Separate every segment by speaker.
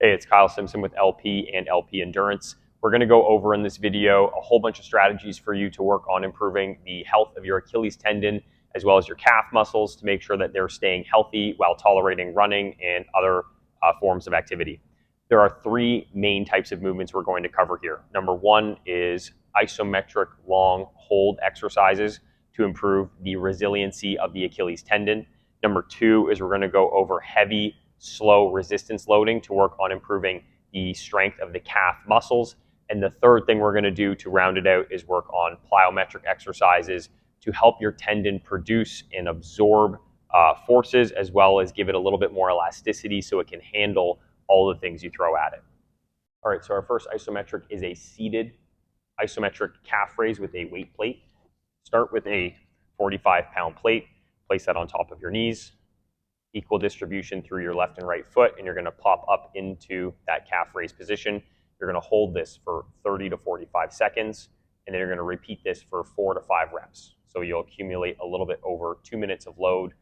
Speaker 1: Hey, it's Kyle Simpson with LP and LP Endurance. We're going to go over in this video a whole bunch of strategies for you to work on improving the health of your Achilles tendon as well as your calf muscles to make sure that they're staying healthy while tolerating running and other forms of activity. There are three main types of movements we're going to cover here. Number one is isometric long hold exercises to improve the resiliency of the Achilles tendon. Number two is we're going to go over heavy, slow resistance loading to work on improving the strength of the calf muscles. And the third thing we're going to do to round it out is work on plyometric exercises to help your tendon produce and absorb forces, as well as give it a little bit more elasticity so it can handle all the things you throw at it. All right, so our first isometric is a seated isometric calf raise with a weight plate. Start with a 45-pound plate, place that on top of your knees, equal distribution through your left and right foot, and you're going to pop up into that calf raise position. You're going to hold this for 30 to 45 seconds, and then you're going to repeat this for 4 to 5 reps. So you'll accumulate a little bit over 2 minutes of load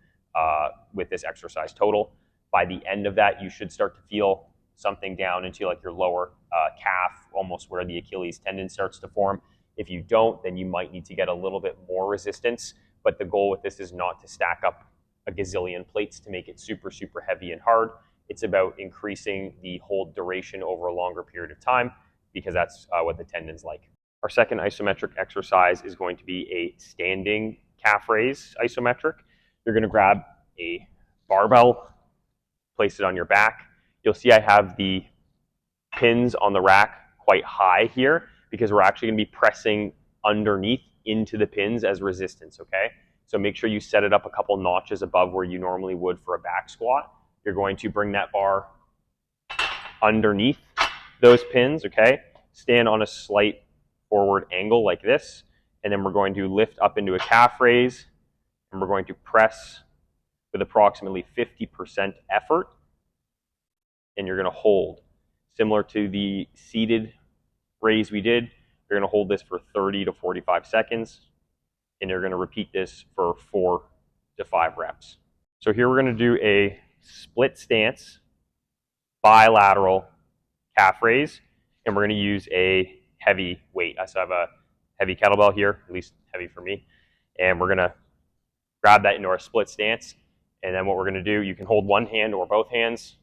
Speaker 1: with this exercise total. By the end of that, you should start to feel something down into like your lower calf, almost where the Achilles tendon starts to form. If you don't, then you might need to get a little bit more resistance, but the goal with this is not to stack up a gazillion plates to make it super, super heavy and hard. It's about increasing the hold duration over a longer period of time because that's what the tendon's like. Our second isometric exercise is going to be a standing calf raise isometric. You're going to grab a barbell, place it on your back. You'll see I have the pins on the rack quite high here because we're actually going to be pressing underneath into the pins as resistance, okay? So make sure you set it up a couple notches above where you normally would for a back squat. You're going to bring that bar underneath those pins, okay? Stand on a slight forward angle like this, and then we're going to lift up into a calf raise, and we're going to press with approximately 50% effort, and you're going to hold. Similar to the seated raise we did, you're going to hold this for 30 to 45 seconds. And you're going to repeat this for 4 to 5 reps. So here we're going to do a split stance, bilateral calf raise, and we're going to use a heavy weight. I still have a heavy kettlebell here, at least heavy for me, and we're going to grab that into our split stance. And then what we're going to do, you can hold one hand or both hands.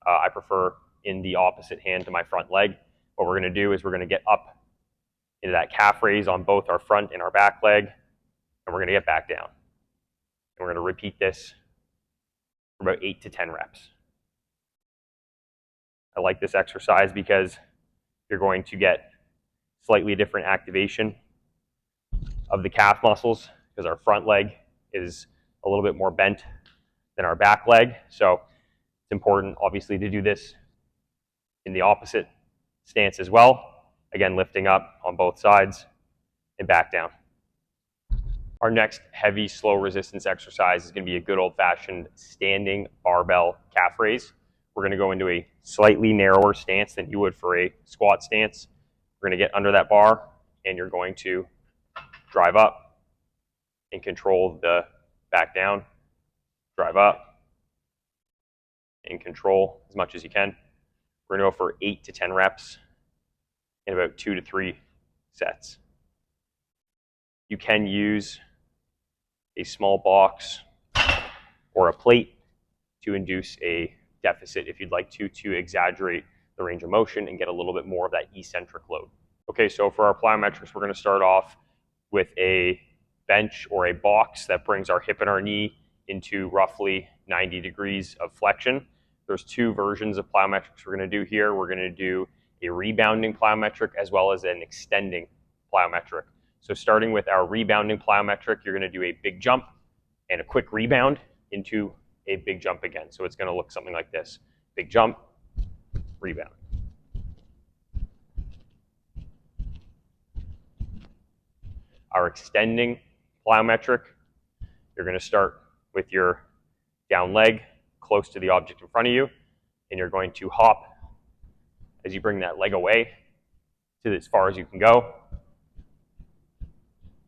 Speaker 1: I prefer in the opposite hand to my front leg. What we're going to do is we're going to get up into that calf raise on both our front and our back leg. And we're going to get back down. And we're going to repeat this for about 8 to 10 reps. I like this exercise because you're going to get slightly different activation of the calf muscles because our front leg is a little bit more bent than our back leg. So it's important, obviously, to do this in the opposite stance as well. Again, lifting up on both sides and back down. Our next heavy, slow resistance exercise is going to be a good old-fashioned standing barbell calf raise. We're going to go into a slightly narrower stance than you would for a squat stance. We're going to get under that bar, and you're going to drive up and control the back down, drive up, and control as much as you can. We're going to go for 8 to 10 reps in about 2 to 3 sets. You can use a small box or a plate to induce a deficit if you'd like to exaggerate the range of motion and get a little bit more of that eccentric load. Okay, so for our plyometrics, we're going to start off with a bench or a box that brings our hip and our knee into roughly 90 degrees of flexion. There's 2 versions of plyometrics we're going to do here. We're going to do a rebounding plyometric as well as an extending plyometric. So starting with our rebounding plyometric, you're going to do a big jump and a quick rebound into a big jump again. So it's going to look something like this. Big jump, rebound. Our extending plyometric, you're going to start with your down leg close to the object in front of you, and you're going to hop as you bring that leg away to as far as you can go.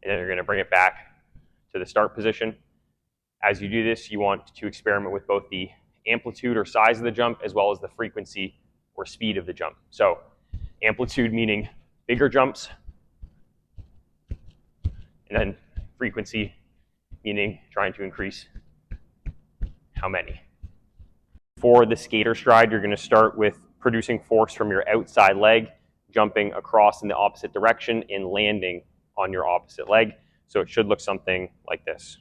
Speaker 1: And then you're going to bring it back to the start position. As you do this, you want to experiment with both the amplitude or size of the jump as well as the frequency or speed of the jump. So amplitude meaning bigger jumps, and then frequency meaning trying to increase how many. For the skater stride, you're going to start with producing force from your outside leg, jumping across in the opposite direction and landing on your opposite leg. So it should look something like this.